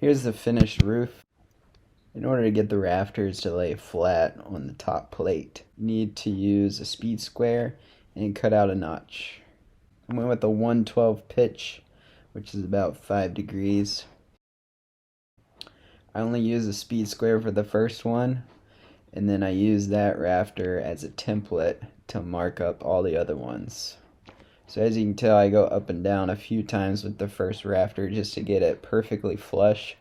Here's the finished roof. In order to get the rafters to lay flat on the top plate, you need to use a speed square and cut out a notch. I went with a 112 pitch, which is about 5 degrees. I only use a speed square for the first one, and then I use that rafter as a template to mark up all the other ones. So as you can tell, I go up and down a few times with the first rafter just to get it perfectly flush,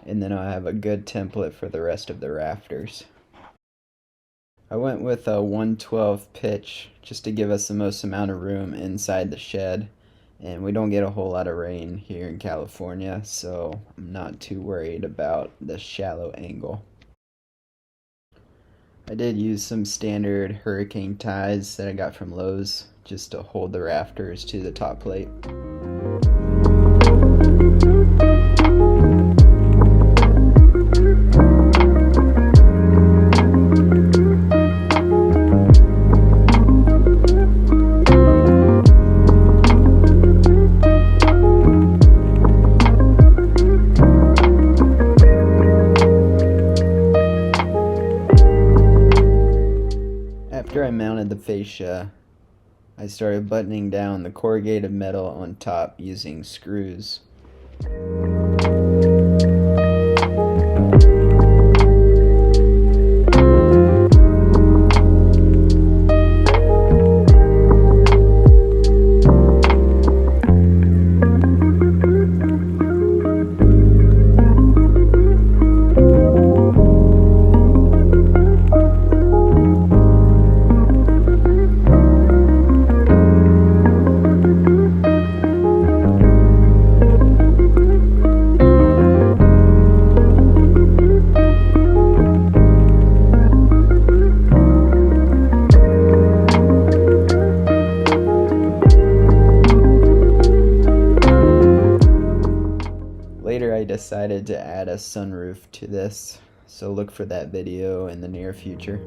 and then I have a good template for the rest of the rafters. I went with a 112 pitch just to give us the most amount of room inside the shed, and we don't get a whole lot of rain here in California, so I'm not too worried about the shallow angle. I did use some standard hurricane ties that I got from Lowe's just to hold the rafters to the top plate. After I mounted the fascia, I started buttoning down the corrugated metal on top using screws. Later I decided to add a sunroof to this, so look for that video in the near future.